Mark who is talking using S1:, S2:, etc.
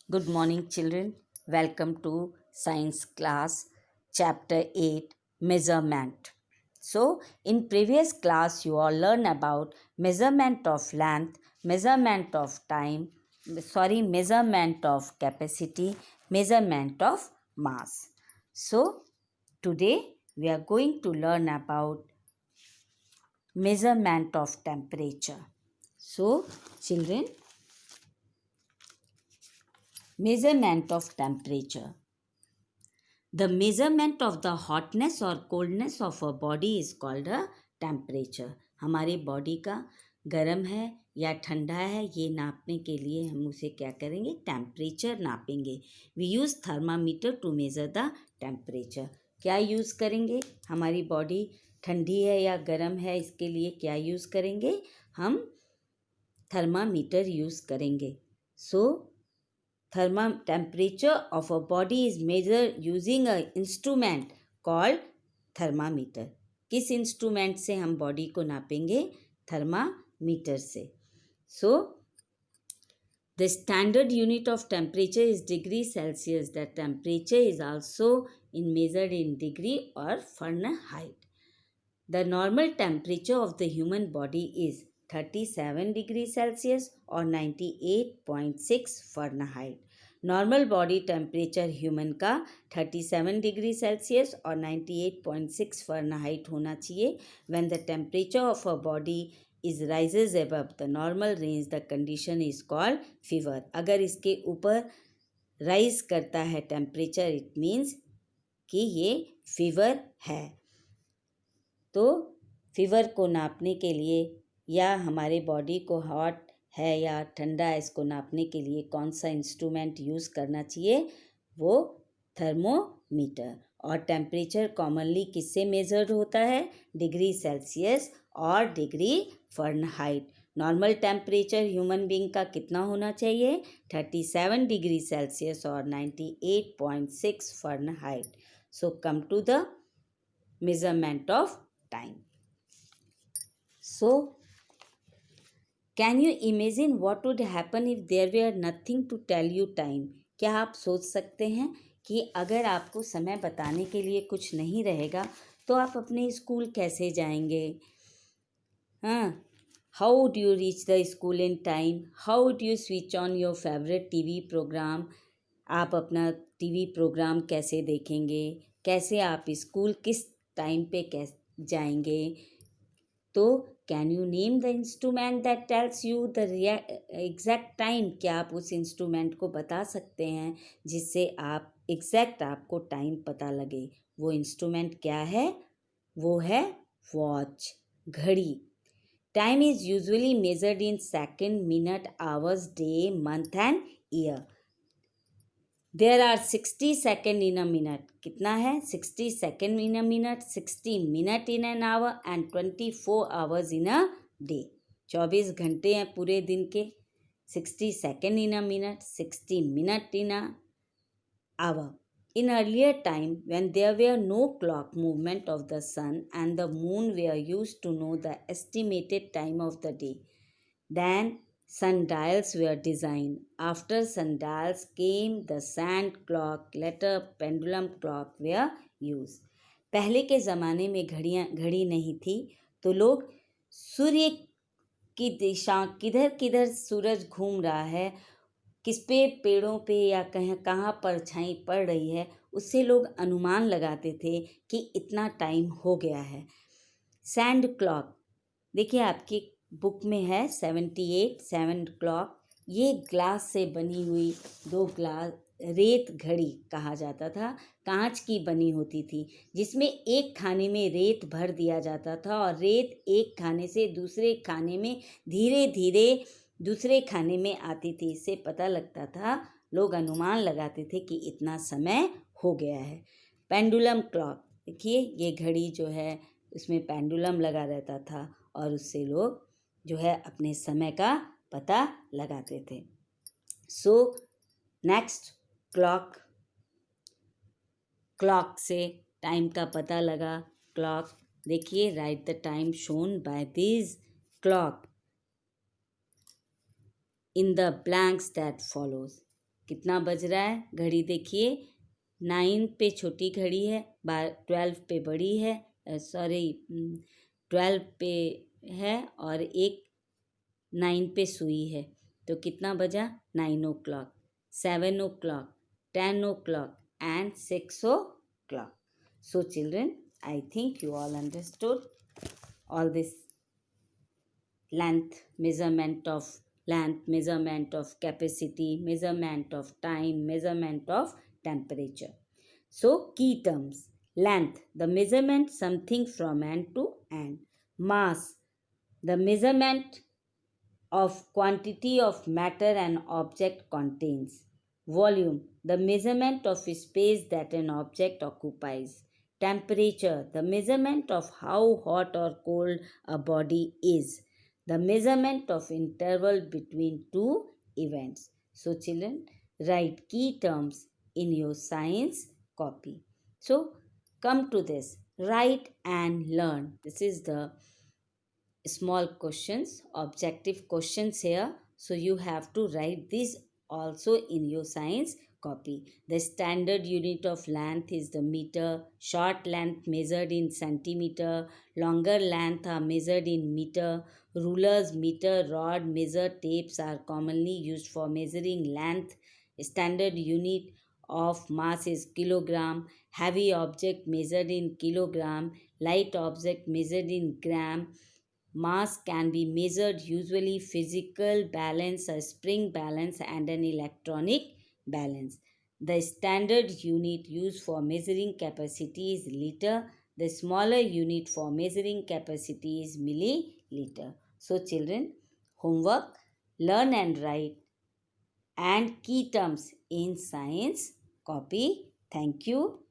S1: Good morning, children. Welcome to Science class, Chapter 8 Measurement. So, in previous class, you all learned about measurement of length, measurement of time, measurement of capacity, measurement of mass. So, today we are going to learn about measurement of temperature. So, children, measurement of temperature. The measurement of the hotness or coldness of a body is called a temperature. हमारे body का गर्म है या ठंडा है ये नापने के लिए हम उसे क्या करेंगे, टेम्परेचर नापेंगे. We use thermometer to measure the temperature. क्या यूज़ करेंगे, हमारी बॉडी ठंडी है या गर्म है इसके लिए क्या यूज़ करेंगे, हम थर्मामीटर यूज़ करेंगे. Temperature of a body is measured using an instrument called thermometer. किस इंस्ट्रूमेंट से हम बॉडी को नापेंगे, थर्मामीटर से. So the standard unit of temperature is degree Celsius. The temperature is also measured in degree or Fahrenheit. The normal temperature of the human body is 37 degrees Celsius or 98.6 Fahrenheit. Normal body temperature human का 37 degree Celsius और 98.6 Fahrenheit होना चाहिए. When the temperature of a body is rises above the normal range the condition is called fever. अगर इसके ऊपर rise करता है temperature, it means कि ये फीवर है. तो फीवर को नापने के लिए या हमारे बॉडी को हॉट है या ठंडा है इसको नापने के लिए कौन सा इंस्ट्रूमेंट यूज़ करना चाहिए, वो थर्मोमीटर. और टेम्परेचर कॉमनली किससे मेजर्ड होता है, डिग्री सेल्सियस और degree Fahrenheit. Normal temperature human being का कितना होना चाहिए, 37 डिग्री सेल्सियस और 98.6 Fahrenheit. So come to the measurement of time. So, can you imagine what would happen if there were nothing to tell you time? क्या आप सोच सकते हैं कि अगर आपको समय बताने के लिए कुछ नहीं रहेगा तो आप अपने स्कूल कैसे जाएंगे. हाँ, how would you reach the school in time? How would you switch on your favorite TV program? आप अपना टीवी प्रोग्राम कैसे देखेंगे, कैसे आप स्कूल किस टाइम पे कैसे जाएंगे. तो can you name the instrument that tells you the exact time. क्या आप उस इंस्ट्रूमेंट को बता सकते हैं जिससे आप एग्जैक्ट आपको टाइम पता लगे. वो इंस्ट्रूमेंट क्या है, वो है वॉच, घड़ी. Time is usually measured in second, minute, hours, day, month and year. There are 60 second in a minute. कितना है, 60 second in a minute, 60 minute in an hour and 24 hours in a day. 24 घंटे हैं पूरे दिन के. 60 second in a minute, 60 minute in a hour. In earlier time, when there were no clock movement of the sun and the moon were used to know the estimated time of the day, then sundials were designed. After sundials came the sand clock, later pendulum clock were used. पहले के ज़माने में घड़ी नहीं थी तो लोग सूर्य की दिशा, किधर किधर सूरज घूम रहा है, किस पे पेड़ों पे या कहाँ परछाई पड़ रही है, उससे लोग अनुमान लगाते थे कि इतना टाइम हो गया है. सैंड क्लॉक देखिए आपकी बुक में है 78 सैंड क्लॉक. ये ग्लास से बनी हुई ग्लास रेत घड़ी कहा जाता था. कांच की बनी होती थी जिसमें एक खाने में रेत भर दिया जाता था और रेत एक खाने से दूसरे खाने में धीरे धीरे दूसरे खाने में आती थी. इससे पता लगता था, लोग अनुमान लगाते थे कि इतना समय हो गया है. पेंडुलम क्लॉक देखिए, ये घड़ी जो है उसमें पेंडुलम लगा रहता था और उससे लोग जो है अपने समय का पता लगाते थे. सो नेक्स्ट, क्लॉक से टाइम का पता लगा. क्लॉक देखिए, right the time shown by this clock in the blanks that follows. कितना बज रहा है? घड़ी देखिए, 9 पे छोटी घड़ी है, 12 पे बड़ी है, 12 पे है और एक 9 पे सुई है। तो कितना बजा? 9 o'clock, 7 o'clock, 10 o'clock and 6 o'clock. So children, I think you all understood all this length, measurement of capacity, measurement of time, measurement of temperature. So key terms: length, the measurement something from end to end; mass, the measurement of quantity of matter an object contains; volume, the measurement of space that an object occupies; temperature, the measurement of how hot or cold a body is; the measurement of interval between two events. So children, write key terms in your science copy. So come to this, write and learn. This is the small questions, objective questions here. So you have to write this also in your science copy. The standard unit of length is the meter. Short length measured in centimeter. Longer length are measured in meter. Rulers, meter, rod, measure, tapes are commonly used for measuring length. Standard unit of mass is kilogram. Heavy object measured in kilogram. Light object measured in gram. Mass can be measured usually physical balance, a spring balance, and an electronic balance. The standard unit used for measuring capacity is liter. The smaller unit for measuring capacity is milliliter. So, children, homework, learn and write and key terms in science copy. Thank you.